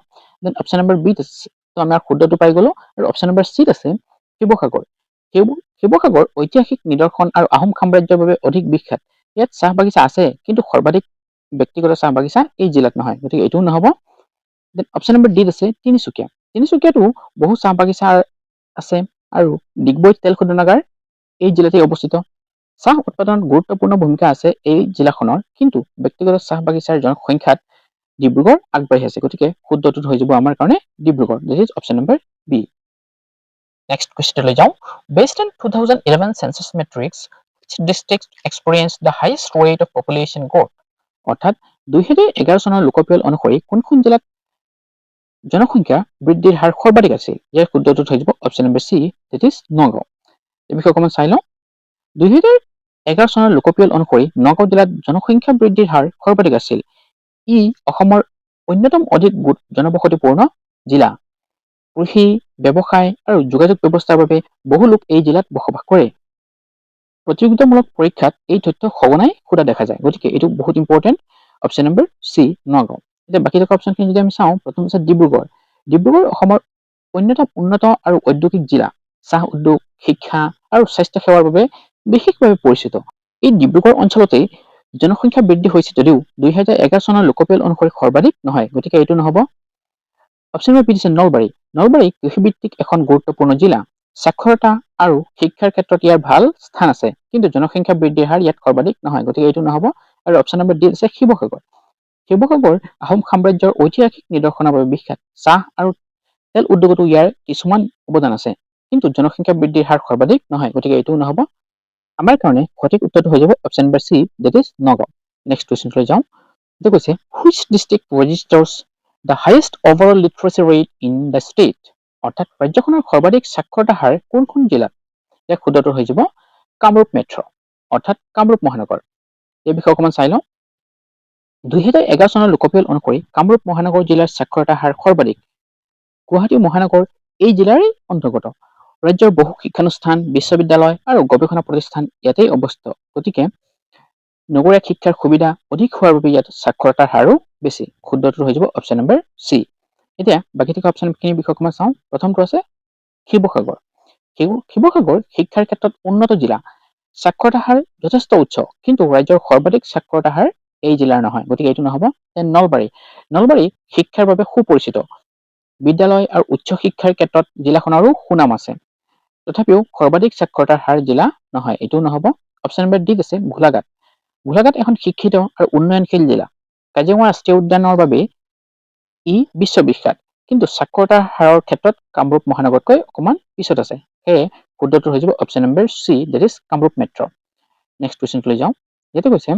দেন অপশ্যন নম্বৰ বিত আছে, আমাৰ শুদ্ধটো পাই গ'লো। আৰু অপশ্যন নম্বৰ চিত আছে শিৱসাগৰ। শিৱসাগৰ ঐতিহাসিক নিদৰ্শন আৰু আহোম সাম্ৰাজ্যৰ বাবে অধিক বিখ্যাত। ইয়াত চাহ বাগিচা আছে, কিন্তু সৰ্বাধিক ব্যক্তিগত চাহ বাগিচা এই জিলাত নহয়। গতিকে এইটোও নহ'ব। দেন অপশ্যন নম্বৰ ডিত আছে তিনিচুকীয়া। তিনিচুকীয়াতো বহু চাহ বাগিচা আছে আৰু ডিগবৈ তেল শোধনাগাৰ এই জিলাতেই অৱস্থিত। চাহ উৎপাদনত গুৰুত্বপূৰ্ণ ভূমিকা আছে এই জিলাখনৰ, কিন্তু ব্যক্তিগত চাহ বাগিচাৰ জনসংখ্যাত ডিব্ৰুগড় আগবাঢ়ি আছে। গতিকে শুদ্ধটোত হৈ যাব আমাৰ কাৰণে Dibrugarh. This is option number B. Next কুৱেশ্যনলৈ যাওঁ। Based on 2011 census metrics, which district experienced the highest rate of population growth? অৰ্থাৎ 2011 চনৰ লোকপিয়ল অনুসৰি কোনখন জিলাত জনসংখ্যা বৃদ্ধিৰ হাৰ সৰ্বাধিক আছিল। ইয়াৰ শুদ্ধটোত হৈ যাব option number C, that is Nagaon. এই বিষয়ে অকণমান চাই লওঁ। 2011 চনৰ লোকপিয়ল অনুসৰি নগাঁও জিলাত জনসংখ্যা বৃদ্ধিৰ হাৰ সৰ্বাধিক আছিল। ই অসমৰ অন্যতম অধিক জনবসতিপূৰ্ণ জিলা। কৃষি, ব্যৱসায় আৰু যোগাযোগ ব্যৱস্থাৰ বাবে বহু লোক এই জিলাত বসবাস কৰে। প্ৰতিযোগিতামূলক পৰীক্ষাত এই তথ্য সঘনাই সোধা দেখা যায়। গতিকে এইটো বহুত important. Option number C Nagaon. এতিয়া বাকী থকা অপশ্যনখিনি যদি আমি চাওঁ, প্ৰথম আছে ডিব্ৰুগড়। ডিব্ৰুগড় অসমৰ অন্যতম উন্নত আৰু ঔদ্যোগিক জিলা। চাহ উদ্যোগ, শিক্ষা আৰু স্বাস্থ্য সেৱাৰ বাবে বিশেষভাৱে পৰিচিত। এই ডিব্ৰুগড় অঞ্চলতেই জনসংখ্যা বৃদ্ধি হৈছে যদিও 2011 চনৰ লোকপিয়ল অনুসৰি সৰ্বাধিক নহয়। গতিকে এইটো নহ'ব। অপশ্যন নম্বৰ বি দিছে নলবাৰী। নলবাৰী কৃষিভিত্তিক এখন গুৰুত্বপূৰ্ণ জিলা। সাক্ষৰতা আৰু শিক্ষাৰ ক্ষেত্ৰত ইয়াৰ ভাল স্থান আছে, কিন্তু জনসংখ্যা বৃদ্ধিৰ হাৰ ইয়াত সৰ্বাধিক নহয়। গতিকে এইটো নহ'ব। আৰু অপশ্যন নম্বৰ ডি আছে শিৱসাগৰ। শিৱসাগৰ আহোম সাম্ৰাজ্যৰ ঐতিহাসিক নিদৰ্শনৰ বাবে বিখ্যাত। চাহ আৰু তেল উদ্যোগতো ইয়াৰ কিছুমান অৱদান আছে, কিন্তু জনসংখ্যা বৃদ্ধিৰ হাৰ সৰ্বাধিক নহয়। গতিকে এইটোও নহ'ব। আমাৰ কাৰণে সঠিক উত্তৰটো হৈ যাব option number C, that is Nagaon. Next কুৱেশ্যনলৈ যাওঁ। এইটো কৈছে which district registers the highest overall literacy rate in the state. অৰ্থাৎ ৰাজ্যখনৰ সৰ্বাধিক সাক্ষৰতা হাৰ কোনখন জিলাত। ইয়াৰ শুদ্ধটো হৈ যাব কামৰূপ মেট্ৰ', অৰ্থাৎ কামৰূপ মহানগৰ। এই বিষয়ে অকণমান চাই লওঁ। 2011 চনৰ লোকপিয়ল অনুসৰি কামৰূপ মহানগৰ জিলাৰ সাক্ষৰতা হাৰ সৰ্বাধিক। গুৱাহাটী মহানগৰ এই জিলাৰে অন্তৰ্গত। ৰাজ্যৰ বহু শিক্ষানুষ্ঠান, বিশ্ববিদ্যালয় আৰু গৱেষণা প্ৰতিষ্ঠান ইয়াতেই অৱস্থিত। গতিকে নগৰীয়া শিক্ষাৰ সুবিধা অধিক হোৱাৰ বাবে ইয়াত সাক্ষৰতাৰ হাৰো বেছি। শুদ্ধটো হৈ যাব অপশ্যন নম্বৰ চি। এতিয়া বাকী থকা অপশ্যনখিনিৰ বিষয়ে অকণমান চাওঁ। প্ৰথমটো আছে শিৱসাগৰ। শিৱসাগৰ শিক্ষাৰ ক্ষেত্ৰত উন্নত জিলা। সাক্ষৰতা হাৰ যথেষ্ট উচ্চ, কিন্তু ৰাজ্যৰ সৰ্বাধিক সাক্ষৰতা হাৰ এই জিলাৰ নহয়, গতিকে এইটো নহ'ব। নলবাৰী। নলবাৰী শিক্ষাৰ বাবে সুপৰিচিত। বিদ্যালয় আৰু উচ্চ শিক্ষাৰ ক্ষেত্ৰত জিলাখনৰো সুনাম আছে। তথাপিও সৰ্বাধিক সাক্ষৰতাৰ হাৰ জিলা নহয়, এইটোও নহ'ব। অপশ্যন নম্বৰ ডিত আছে গোলাঘাট। গোলাঘাট এখন শিক্ষিত আৰু উন্নয়নশীল জিলা। কাজিৰঙা ৰাষ্ট্ৰীয় উদ্যানৰ বাবে ই বিশ্ববিখ্যাত, কিন্তু সাক্ষৰতাৰ হাৰৰ ক্ষেত্ৰত কামৰূপ মহানগৰতকৈ অকণমান পিছত আছে। সেয়ে শুদ্ধটো হৈ যাব option number C, that is Kamrup metro'. Next কুৱেশ্যনলৈ যাওঁ। ইয়াতে কৈছে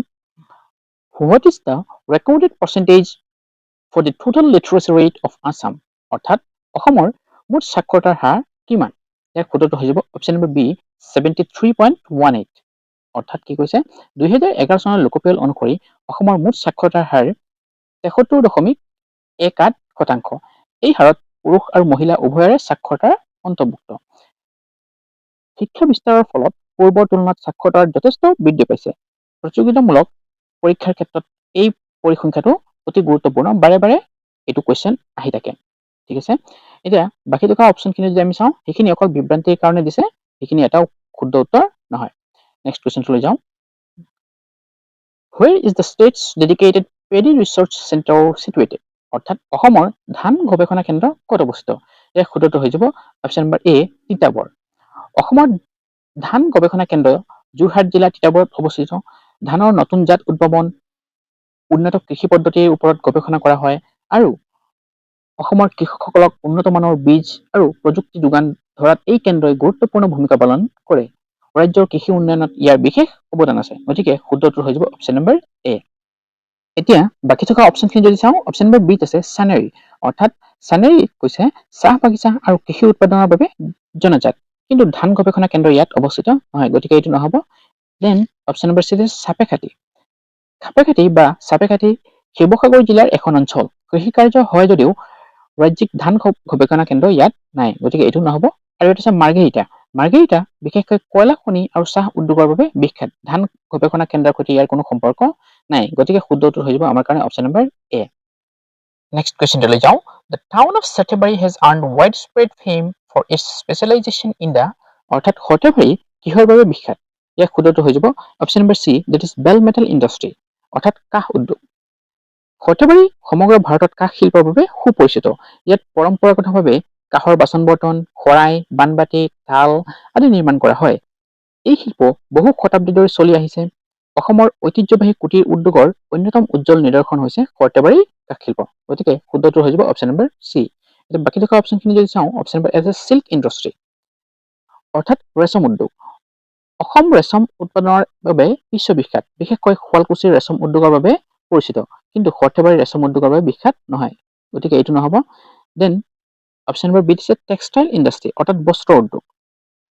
what is the recorded percentage for the total literacy rate of Assam? অৰ্থাৎ অসমৰ মুঠ সাক্ষৰতাৰ হাৰ কিমান? ইয়াৰ শুদ্ধটো হৈ যাব অপশ্যন নম্বৰ বি, 73.18। অৰ্থাৎ কি কৈছে 2011 চনৰ লোকপিয়ল অনুসৰি অসমৰ মুঠ সাক্ষৰতাৰ হাৰ 73.18%। এই হাৰত পুৰুষ আৰু মহিলা উভয়ৰে সাক্ষৰতাৰ অন্তৰ্ভুক্ত। শিক্ষা বিস্তাৰৰ ফলত পূৰ্বৰ তুলনাত সাক্ষৰতাৰ যথেষ্ট বৃদ্ধি পাইছে। প্ৰতিযোগিতামূলক পৰীক্ষাৰ ক্ষেত্ৰত এই পৰিসংখ্যাটো অতি গুৰুত্বপূৰ্ণ। বাৰে বাৰে এইটো কুৱেশ্যন আহি থাকে। ঠিক আছে, এতিয়া বাকী থকা অপশ্যনখিনি যদি আমি চাওঁ, সেইখিনি অকল বিভ্ৰান্তিৰ কাৰণে দিছে, সেইখিনি এটাও শুদ্ধ উত্তৰ নহয়। নেক্সট কুৱেশ্যনলৈ যাওঁ। Where is the state's dedicated Paddy Research Center situated? অৰ্থাৎ অসমৰ ধান গৱেষণা কেন্দ্ৰ ক'ত অৱস্থিত? ইয়াৰ শুদ্ধটো হৈ যাব অপশ্যন নম্বৰ এ, তিতাবৰ। অসমৰ ধান গৱেষণা কেন্দ্ৰ যোৰহাট জিলা তিতাবৰত অৱস্থিত। ধানৰ নতুন জাত উদ্ভাৱন, উন্নত কৃষি পদ্ধতিৰ ওপৰত গৱেষণা কৰা হয় আৰু অসমৰ কৃষকসকলক উন্নত মানৰ বীজ আৰু প্ৰযুক্তি যোগান ধৰাত এই কেন্দ্ৰই গুৰুত্বপূৰ্ণ ভূমিকা পালন কৰে। ৰাজ্যৰ কৃষি উন্নয়নত ইয়াৰ বিশেষ অৱদান আছে, গতিকে শুদ্ধটো হৈ যাব অপশ্যন নম্বৰ এ। এতিয়া বাকী থকা অপশ্যনখিনি যদি চাওঁ, অপশ্যন নম্বৰ বিত আছে চানেৰী। অৰ্থাৎ চানেৰী কৈছে চাহ বাগিচা আৰু কৃষি উৎপাদনৰ বাবে জনাজাত, কিন্তু ধান গৱেষণা কেন্দ্ৰ ইয়াত অৱস্থিত নহয়, গতিকে এইটো নহ'ব। Then option number C, Sapekhati. Sapekhati বা সাপেখাতী শিৱসাগৰ জিলাৰ এখন অঞ্চল। কৃষি কাৰ্য হয় যদিও ৰাজ্যিক ধান গৱেষণা কেন্দ্ৰ ইয়াত নাই, গতিকে এইটো নহ'ব। আৰু এটা আছে মাৰ্ঘেৰিটা। মাৰ্ঘেৰিটা বিশেষকৈ কয়লা খনি আৰু চাহ উদ্যোগৰ বাবে বিখ্যাত। ধান গৱেষণা কেন্দ্ৰৰ সৈতে ইয়াৰ কোনো সম্পৰ্ক নাই, গতিকে শুদ্ধটো হৈ যাব আমাৰ কাৰণে অপশ্যন নম্বৰ এ। নেক্সট কুৱেশ্যনলৈ যাওঁ। The town of Satyabari has earned widespread fame for its specialization in the, অৰ্থাৎ সৰ্থেবাৰী কিহৰ বাবে বিখ্যাত? ইয়াৰ শুদ্ধটো হৈ যাব option number C, that is bell metal industry. অৰ্থাৎ কাঁহ উদ্যোগ। সৰ্থেবাৰী সমগ্ৰ ভাৰতত কাঁহ শিল্পৰ বাবে সুপৰিচিত। ইয়াত পৰম্পৰাগতভাৱে কাঁহৰ বাচন বৰ্তন, শৰাই, বানবাটি, থাল আদি নিৰ্মাণ কৰা হয়। এই শিল্প বহু শতাব্দী ধৰি চলি আহিছে। অসমৰ ঐতিহ্যবাহী কুটিৰ উদ্যোগৰ অন্যতম উজ্জ্বল নিদৰ্শন হৈছে সৰ্থেবাৰী কাঁহ শিল্প, গতিকে শুদ্ধটো হৈ যাব অপশ্যন নম্বৰ চি। এতিয়া বাকী থকা অপশ্যনখিনি যদি চাওঁ, অপশ্যন নম্বৰ এ, চিল্ক ইণ্ডাষ্ট্ৰী। অৰ্থাৎ ৰেচম উদ্যোগ। অসম ৰেচম উৎপাদনৰ বাবে বিশ্ববিখ্যাত, বিশেষকৈ শুৱালকুছিৰ ৰেচম উদ্যোগৰ বাবে পৰিচিত, কিন্তু সৰ্থেবাৰী ৰেচম উদ্যোগৰ বাবে বিখ্যাত নহয়, গতিকে এইটো নহ'ব। দেন অপশ্যন নম্বৰ বি দিছে টেক্সটাইল ইণ্ডাষ্ট্ৰী, অৰ্থাৎ বস্ত্ৰ উদ্যোগ।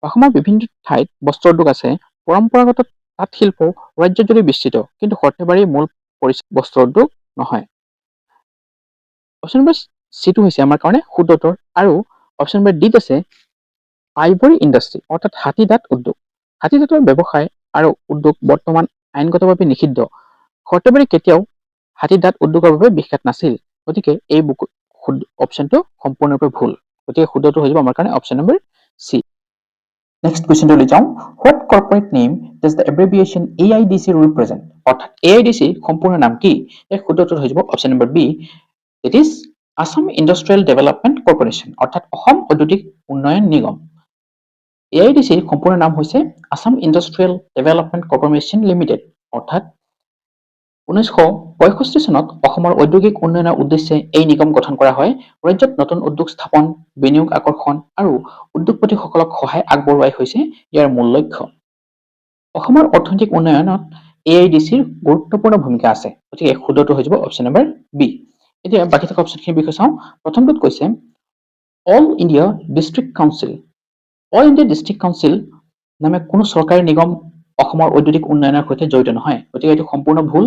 অসমৰ বিভিন্ন ঠাইত বস্ত্ৰ উদ্যোগ আছে। পৰম্পৰাগত তাঁত শিল্প ৰাজ্যজুৰি বিস্তৃত, কিন্তু সৰ্থেবাৰীৰ মূল পৰিচিত বস্ত্ৰ উদ্যোগ নহয়। অপশ্যন নম্বৰ চিটো হৈছে আমাৰ কাৰণে শুদ্ধ উত্তৰ। আৰু অপশ্যন নম্বৰ ডিত আছে আইভৰি ইণ্ডাষ্ট্ৰী, অৰ্থাৎ হাতী দাঁত উদ্যোগ। হাতী দাঁতৰ ব্যৱসায় আৰু উদ্যোগ বৰ্তমান আইনগতভাৱে নিষিদ্ধ। সৰ্থেবাৰী কেতিয়াও হাতী দাঁত উদ্যোগৰ বাবে বিখ্যাত নাছিল, গতিকে এই অপশ্যনটো সম্পূৰ্ণৰূপে ভুল, গতিকে শুদ্ধটো হৈ যাব আমাৰ কাৰণে অপশ্যন নম্বৰ চি। নেক্সট কুৱেশ্যনলৈ যাওঁ। What corporate name does the abbreviation AIDC represent? অৰ্থাৎ AIDC সম্পূৰ্ণ নাম কি? এই শুদ্ধটো হৈ যাব option number B, it is Assam industrial development corporation, অৰ্থাৎ অসম ঔদ্যোগিক উন্নয়ন নিগম। AIDC সম্পূৰ্ণ নাম হৈছে Assam industrial development corporation limited. অৰ্থাৎ 1965 চনত অসমৰ ঔদ্যোগিক উন্নয়নৰ উদ্দেশ্যে এই নিগম গঠন কৰা হয়। ৰাজ্যত নতুন উদ্যোগ স্থাপন, বিনিয়োগ আকৰ্ষণ আৰু উদ্যোগপতিসকলক সহায় আগবঢ়োৱাই হৈছে ইয়াৰ মূল লক্ষ্য। অসমৰ অৰ্থনৈতিক উন্নয়নত AIDCৰ গুৰুত্বপূৰ্ণ ভূমিকা আছে, গতিকে শুদ্ধটো হৈ যাব অপশ্যন নম্বৰ বি। এতিয়া বাকী থকা অপশ্যনখিনিৰ বিষয়ে চাওঁ। প্ৰথমটোত কৈছে all India district council. All India district council নামে কোনো চৰকাৰী নিগম অসমৰ ঔদ্যোগিক উন্নয়নৰ সৈতে জড়িত নহয়, গতিকে এইটো সম্পূৰ্ণ ভুল।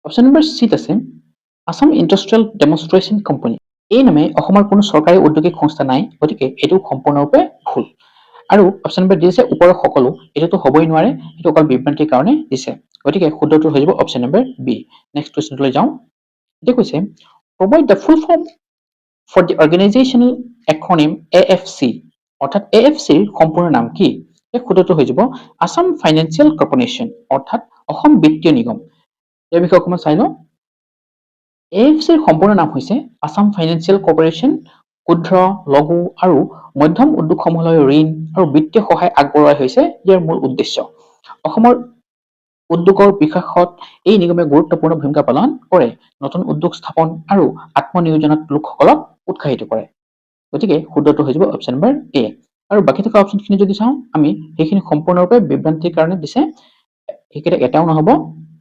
অপশ্যন নম্বৰ চিত আছে আছাম ইণ্ডাষ্ট্ৰিয়েল ডেমনষ্ট্ৰেশ্যন কোম্পানী। এই নামে অসমৰ কোনো চৰকাৰী ঔদ্যোগিক সংস্থা নাই, গতিকে এইটো সম্পূৰ্ণৰূপে ভুল। আৰু অপশ্যন নম্বৰ ডি আছে ওপৰৰ সকলো। এইটোতো হ'বই নোৱাৰে, এইটো অকল বিভ্ৰান্তিৰ কাৰণে দিছে, গতিকে শুদ্ধটো হৈ যাব অপশ্যন নম্বৰ বি। নেক্সট কুৱেশ্যনলৈ যাওঁ। এতিয়া কৈছে provide the full form for the organisational acronym AFC, অৰ্থাৎ AFCৰ সম্পূৰ্ণ নাম কি? এই শুদ্ধটো হৈ যাব আছাম ফাইনেন্সিয়েল কৰ্পৰেশ্যন, অৰ্থাৎ অসম বিত্তীয় নিগম। ইয়াৰ বিষয়ে অকণমান চাই লওঁ। AFCৰ সম্পূৰ্ণ নাম হৈছে আছাম ফাইনেন্সিয়েল কৰ্পৰেশ্যন। ক্ষুদ্ৰ, লঘু আৰু মধ্যম উদ্যোগসমূহলৈ ঋণ আৰু বিত্তীয় সহায় আগবঢ়োৱাই হৈছে ইয়াৰ মূল উদ্দেশ্য। অসমৰ উদ্যোগৰ বিকাশত এই নিগমে গুৰুত্বপূৰ্ণ ভূমিকা পালন কৰে। নতুন উদ্যোগ স্থাপন আৰু আত্মনিয়োজনত লোকসকলক উৎসাহিত কৰে। গতিকে শুদ্ধটো হৈ যাব অপশ্যন নম্বৰ এ। আৰু বাকী থকা অপশ্যনখিনি যদি চাওঁ আমি, সেইখিনি সম্পূৰ্ণৰূপে বিভ্ৰান্তিৰ কাৰণে দিছে, সেইকেইটা এটাও নহ'ব।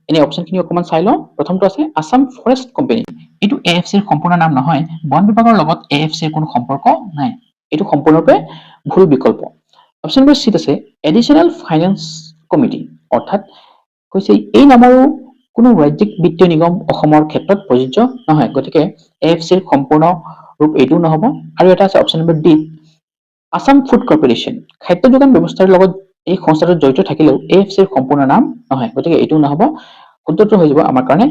এনে অপশ্যনখিনি অকণমান চাই লওঁ। প্ৰথমটো আছে আছাম ফৰেষ্ট কোম্পানী। এইটো AFCৰ সম্পূৰ্ণ নাম নহয়। বন বিভাগৰ লগত AFCৰ কোনো সম্পৰ্ক নাই। এইটো সম্পূৰ্ণৰূপে ভুল বিকল্প। অপশ্যন নম্বৰ চিত আছে এডিশ্যনেল ফাইনেন্স কমিটি, অৰ্থাৎ কৈছে এই নামৰো কোনো ৰাজ্যিক বিত্তীয় নিগম অসমৰ ক্ষেত্ৰত প্ৰযোজ্য নহয়। গতিকে AFCৰ সম্পূৰ্ণ ৰূপ এইটোও নহ'ব। আৰু এটা আছে option number D, Assam food corporation. খাদ্য যোগান ব্যৱস্থাৰ লগত এই সংস্থাটো জড়িত থাকিলেও AFCৰ সম্পূৰ্ণ নাম নহয়। গতিকে এইটোও নহ'ব। শুদ্ধটো হৈ যাব আমাৰ কাৰণে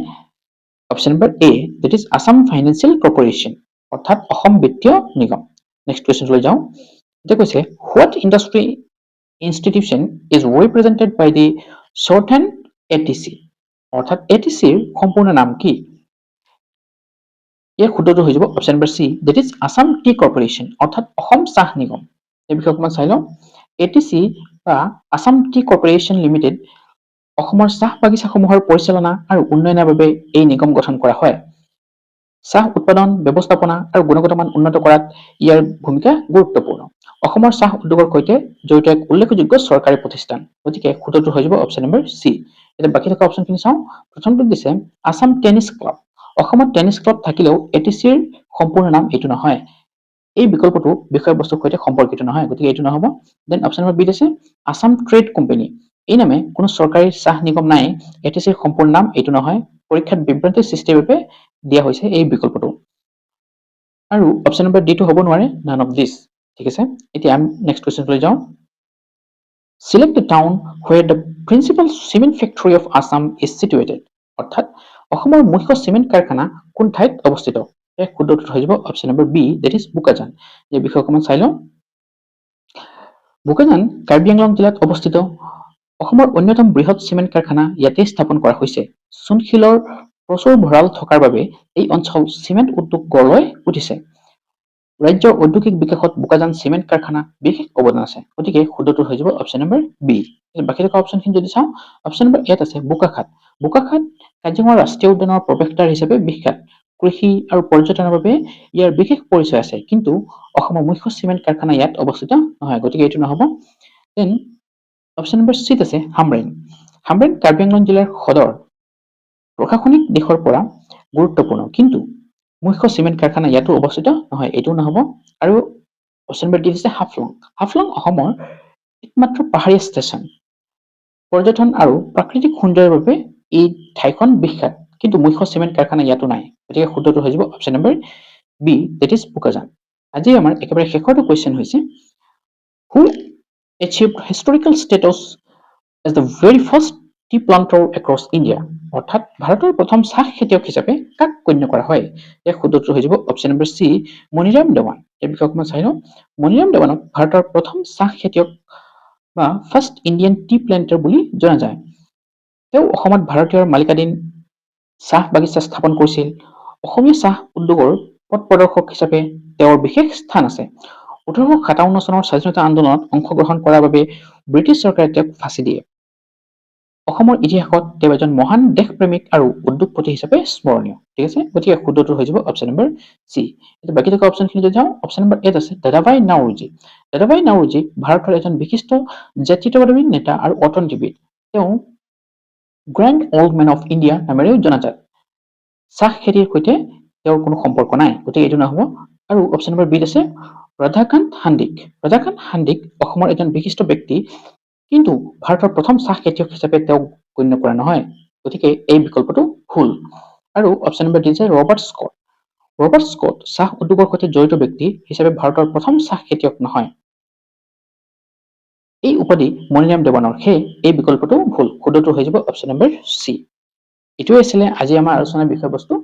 option number A, that is Assam financial corporation, অৰ্থাৎ অসম বিত্তীয় নিগম। নেক্সট কুৱেশ্যনলৈ যাওঁ। এতিয়া কৈছে what industry institution is represented by the short hand ATC, অৰ্থাৎ ATCৰ সম্পূৰ্ণ নাম কি? ইয়াৰ শুদ্ধটো হৈ যাব option number C, that is Assam T corporation, অৰ্থাৎ অসম চাহ নিগম। এই বিষয়ে অকণমান চাই লওঁ। ATC বা আছাম টি কৰ্পৰেশ্যন লিমিটেড অসমৰ চাহ বাগিচাসমূহৰ পৰিচালনা আৰু উন্নয়নৰ বাবে এই নিগম গঠন কৰা হয়। চাহ উৎপাদন, ব্যৱস্থাপনা আৰু গুণগত মান উন্নত কৰাত ইয়াৰ ভূমিকা গুৰুত্বপূৰ্ণ। অসমৰ চাহ উদ্যোগৰ সৈতে জড়িত এক উল্লেখযোগ্য চৰকাৰী প্ৰতিষ্ঠান। গতিকে শুদ্ধটো হৈ যাব অপশ্যন নম্বৰ চি। এতিয়া বাকী থকা অপশ্যনখিনি চাওঁ। প্ৰথমটো দিছে আছাম টেনিছ ক্লাব। অসমত টেনিছ ক্লাব থাকিলেও ATCৰ সম্পূৰ্ণ নাম এইটো নহয়। এই বিকল্পটো বিষয়বস্তুৰ সৈতে সম্পৰ্কিত নহয়। গতিকে এইটো নহ'ব। দেন অপশ্যন নম্বৰ বি আছে আছাম ট্ৰেড কোম্পানী। এই নামে কোনো চৰকাৰী চাহ নিগম নাই। ATCৰ সম্পূৰ্ণ নাম এইটো নহয়। পৰীক্ষাত বিভ্ৰান্তিৰ সৃষ্টিৰ বাবে দিয়া হৈছে এই বিকল্পটো। আৰু অপশ্যন নম্বৰ ডিটো হ'ব নোৱাৰে, নান অফ দিছ। ঠিক আছে। এতিয়া আমি নেক্সট কুৱেশ্যনলৈ যাওঁ। Select the town where the principal cement factory of Assam is situated, অৰ্থাৎ অসমৰ মুখ্য চিমেণ্ট কাৰখানা কোন ঠাইত অৱস্থিত? এই শুদ্ধটো হৈ যাব option number B, that is Bokajan. এই বিষয়ে অকণমান চাই লওঁ। বোকাজান কাৰ্বি আংলং জিলাত অৱস্থিত। অসমৰ অন্যতম বৃহৎ চিমেণ্ট কাৰখানা ইয়াতে স্থাপন কৰা হৈছে। চূণশিলৰ প্ৰচুৰ ভঁৰাল থকাৰ বাবে এই অঞ্চল চিমেণ্ট উদ্যোগ গঢ় লৈ উঠিছে। ৰাজ্যৰ ঔদ্যোগিক বিকাশত বোকাজান চিমেণ্ট কাৰখানা বিশেষ অৱদান আছে। গতিকে শুদ্ধটো হৈ যাব অপশ্যন নম্বৰ বি। বাকী থকা অপশ্যনখিনি যদি চাওঁ, অপশ্যন নম্বৰ এত আছে বোকাখাত। বোকাখাত কাজিৰঙা ৰাষ্ট্ৰীয় উদ্যানৰ প্ৰৱেশদ্বাৰ হিচাপে বিখ্যাত। কৃষি আৰু পৰ্যটনৰ বাবে ইয়াৰ বিশেষ পৰিচয় আছে। কিন্তু অসমৰ মুখ্য চিমেণ্ট কাৰখানা ইয়াত অৱস্থিত নহয়। গতিকে এইটো নহ'ব। দেন অপশ্যন নম্বৰ চিত আছে হামৰেং। হামৰেং কাৰ্বি আংলং জিলাৰ সদৰ। প্ৰশাসনিক দিশৰ পৰা গুৰুত্বপূৰ্ণ, কিন্তু মুখ্য চিমেণ্ট কাৰখানা ইয়াতো অৱস্থিত নহয়। এইটোও নহ'ব। আৰু অপশ্যন নম্বৰ ডি হৈছে হাফলং। হাফলং অসমৰ একমাত্ৰ পাহাৰীয়া ষ্টেচন। পৰ্যটন আৰু প্ৰাকৃতিক সৌন্দৰ্যৰ বাবে এই ঠাইখন বিখ্যাত, কিন্তু মুখ্য চিমেণ্ট কাৰখানা ইয়াতো নাই। গতিকে শুদ্ধটো হৈ যাব option number B, that is Bokajan. আজি আমাৰ একেবাৰে শেষৰটো কুৱেশ্যন হৈছে হু achieved historical status as the very first tea planter across India, অৰ্থাৎ ভাৰতৰ প্ৰথম চাহ খেতিয়ক হিচাপে কাক গণ্য কৰা হয়? এই শুদ্ধটো হৈ যাব option number C, Maniram Dewan. এই বিষয়ে অকণমান চাই লওঁ। মণিৰাম দেৱানক ভাৰতৰ প্ৰথম চাহ খেতিয়ক বা ফাৰ্ষ্ট ইণ্ডিয়ান টি প্লেণ্টাৰ বুলি জনা যায়। তেওঁ অসমত ভাৰতীয় মালিকাধীন চাহ বাগিচা স্থাপন কৰিছিল। অসমীয়া চাহ উদ্যোগৰ পথ প্ৰদৰ্শক হিচাপে তেওঁৰ বিশেষ স্থান আছে। 1857 চনৰ স্বাধীনতা আন্দোলনত অংশগ্ৰহণ কৰাৰ বাবে ব্ৰিটিছ চৰকাৰে তেওঁক ফাঁচি দিয়ে। অসমৰ ইতিহাসত তেওঁ এজন মহান দেশপ্ৰেমিক আৰু উদ্যোগপতি হিচাপে স্মৰণীয়। ঠিক আছে। গতিকে শুদ্ধটো হৈ যাব অপশ্যন নম্বৰ চি। এতিয়া বাকী থকা অপশ্যনখিনি যদি যাওঁ, অপশ্যন নম্বৰ এত আছে দাদাভাই নাওৰোজী। দাদাভাই নাওৰোজী ভাৰতৰ এজন বিশিষ্ট জাতীয়তাবাদী নেতা আৰু অৰ্থনীতিবিদ। তেওঁ grand old man of India নামেৰেও জনাজাত। চাহ খেতিৰ সৈতে তেওঁৰ কোনো সম্পৰ্ক নাই। গতিকে এইটো নহ'ব। আৰু অপশ্যন নম্বৰ বিত আছে ৰাধাকান্ত হান্দিক। ৰাধাকান্ত হান্দিক অসমৰ এজন বিশিষ্ট ব্যক্তি, কিন্তু ভাৰতৰ প্ৰথম চাহ খেতিয়ক হিচাপে তেওঁক গণ্য কৰা নহয়। গতিকে এই বিকল্পটো ভুল। আৰু অপশ্যন নম্বৰ ডি আছে ৰবাৰ্ট স্কট। ৰবাৰ্ট স্কট চাহ উদ্যোগৰ সৈতে জড়িত ব্যক্তি হিচাপে ভাৰতৰ প্ৰথম চাহ খেতিয়ক নহয়। এই উপাধি মণিৰাম দেৱানৰ, সেয়ে এই বিকল্পটো ভুল। শুদ্ধটো হৈ যাব অপশ্যন নম্বৰ চি। এইটোৱে আছিলে আজি আমাৰ আলোচনাৰ বিষয়বস্তু।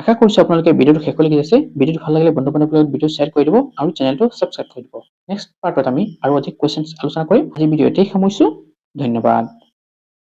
আশা কৰিছোঁ আপোনালোকে ভিডিঅ'টো শেষলৈকে চাইছে। ভিডিঅ'টো ভাল লাগিলে বন্ধু বান্ধৱীৰ লগত ভিডিঅ' শ্বেয়াৰ কৰি দিব আৰু চেনেলটো ছাবস্ক্ৰাইব কৰি দিব। নেক্সট পাৰ্টত আমি আৰু অধিক কুৱেশ্যনছ আলোচনা কৰিম। আজি ভিডিঅ' এতেই সামৰিছোঁ। ধন্যবাদ।